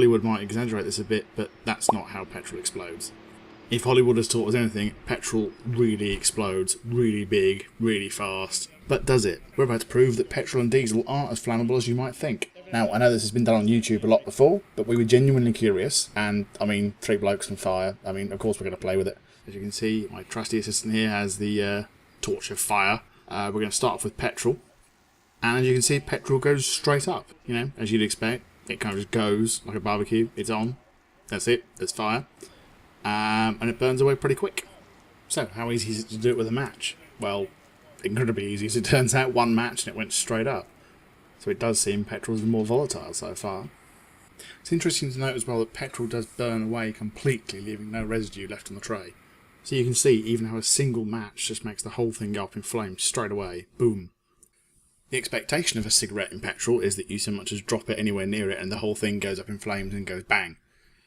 Hollywood might exaggerate this a bit, but that's not how petrol explodes. If Hollywood has taught us anything, petrol really explodes, really big, really fast. But does it? We're about to prove that petrol and diesel aren't as flammable as you might think. Now, I know this has been done on YouTube a lot before, but we were genuinely curious, and, I mean, 3 blokes and fire. I mean, of course we're going to play with it. As you can see, my trusty assistant here has the torch of fire. We're going to start off with petrol. And as you can see, petrol goes straight up, you know, as you'd expect. It kind of just goes like a barbecue. It's on. That's it. There's fire. And it burns away pretty quick. So, how easy is it to do it with a match? Well, incredibly easy, as it turns out. 1 match and it went straight up. So it does seem petrol is more volatile so far. It's interesting to note as well that petrol does burn away completely, leaving no residue left on the tray. So you can see even how a single match just makes the whole thing go up in flames straight away. Boom. The expectation of a cigarette in petrol is that you so much as drop it anywhere near it and the whole thing goes up in flames and goes bang.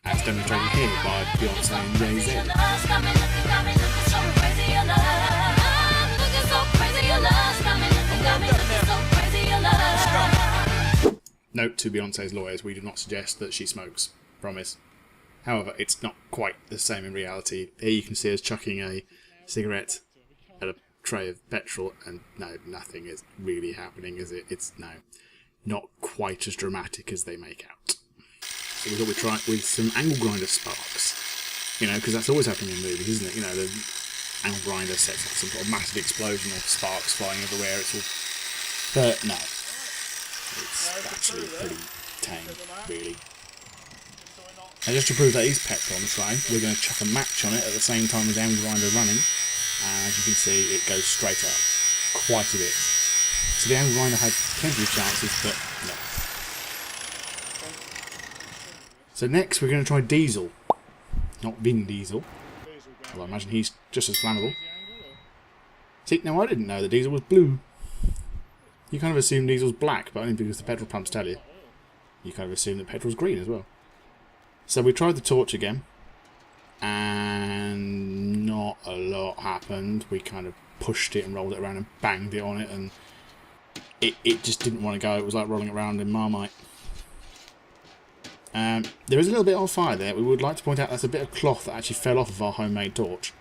As demonstrated here by Beyonce and Jay-Z. Note to Beyonce's lawyers, we do not suggest that she smokes. Promise. However, it's not quite the same in reality. Here you can see us chucking a cigarette at a tray of petrol, and no, nothing is really happening, is it? It's, no, not quite as dramatic as they make out. So we thought we'd try it with some angle grinder sparks. You know, because that's always happening in movies, isn't it? You know, the angle grinder sets off some sort of massive explosion of sparks flying everywhere. It's all... But no. It's actually pretty tame, really. And just to prove that is petrol on the tray, we're going to chuck a match on it at the same time as the angle grinder running. And as you can see, it goes straight up. Quite a bit. So the angle grinder had plenty of chances, but no. So next we're going to try diesel. Not Vin Diesel. Well, I imagine he's just as flammable. See, now I didn't know the diesel was blue. You kind of assume diesel's black, but only because the petrol pumps tell you. You kind of assume that petrol's green as well. So we tried the torch again, and not a lot happened. We kind of pushed it and rolled it around and banged it on it, and it just didn't want to go. It was like rolling around in Marmite. There is a little bit on fire there. We would like to point out that's a bit of cloth that actually fell off of our homemade torch,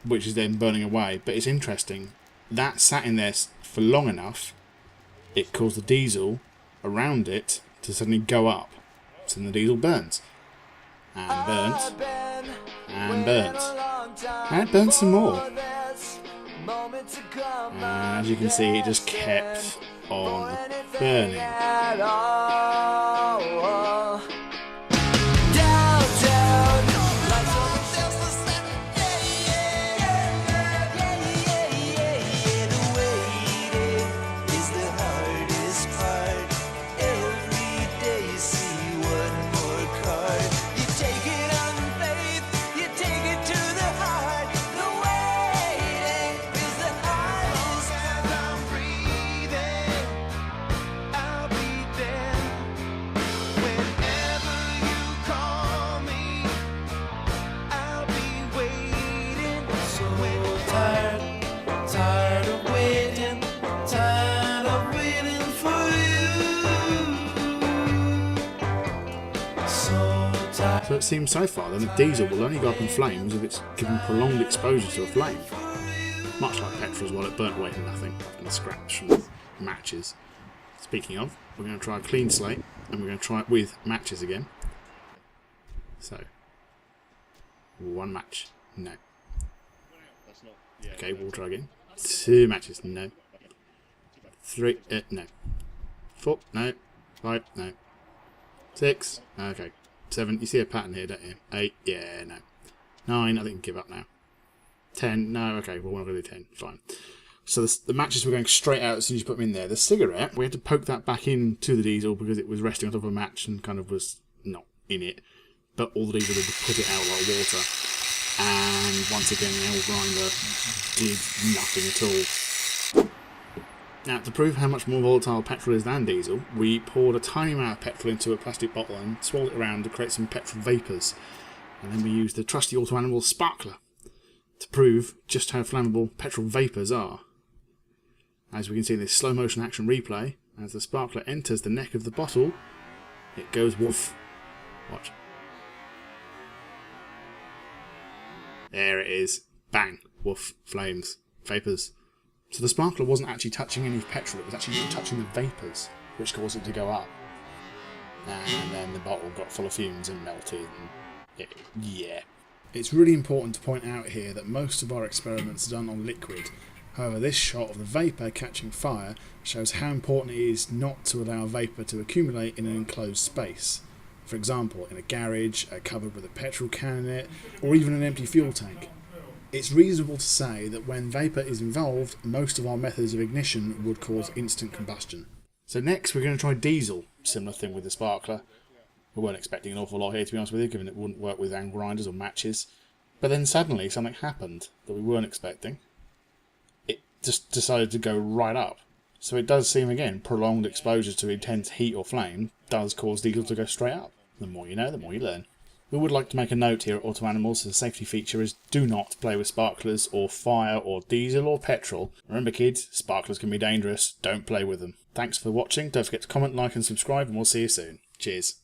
which is then burning away. But it's interesting. That sat in there for long enough, it caused the diesel around it to suddenly go up. So then the diesel burns. And burns. And burns. And it burns some more. And as you can see, it just kept on burning. So it seems so far then that diesel will only go up in flames if it's given prolonged exposure to a flame. Much like petrol as well, it burnt away to nothing and scraps from matches. Speaking of, we're going to try a clean slate and we're going to try it with matches again. So, 1 match, no. Okay, we'll try again. 2 matches, no. 3, no. 4, no. 5, no. 6, okay. 7, you see a pattern here, don't you? 8, yeah, no. 9, I think we can give up now. 10, no, okay, well, we're not going to do 10, fine. So the matches were going straight out as soon as you put them in there. The cigarette, we had to poke that back into the diesel because it was resting on top of a match and kind of was not in it. But all the diesel did was put it out like water. And once again, the angle grinder did nothing at all. Now, to prove how much more volatile petrol is than diesel, we poured a tiny amount of petrol into a plastic bottle and swirled it around to create some petrol vapours. And then we used the trusty auto animal sparkler to prove just how flammable petrol vapours are. As we can see in this slow motion action replay, as the sparkler enters the neck of the bottle, It goes woof. Watch. There it is. Bang. Woof. Flames. Vapours. So the sparkler wasn't actually touching any petrol, it was actually touching the vapours, which caused it to go up. And then the bottle got full of fumes and melted. And yeah. It's really important to point out here that most of our experiments are done on liquid. However, this shot of the vapour catching fire shows how important it is not to allow vapour to accumulate in an enclosed space. For example, in a garage, covered with a petrol can in it, or even an empty fuel tank. It's reasonable to say that when vapour is involved, most of our methods of ignition would cause instant combustion. So next we're going to try diesel. Similar thing with the sparkler. We weren't expecting an awful lot here, to be honest with you, given it wouldn't work with angle grinders or matches. But then suddenly something happened that we weren't expecting. It just decided to go right up. So it does seem, again, prolonged exposure to intense heat or flame does cause diesel to go straight up. The more you know, the more you learn. We would like to make a note here at Auto Animals, as a safety feature is do not play with sparklers or fire or diesel or petrol. Remember kids, sparklers can be dangerous, don't play with them. Thanks for watching, don't forget to comment, like and subscribe, and we'll see you soon. Cheers.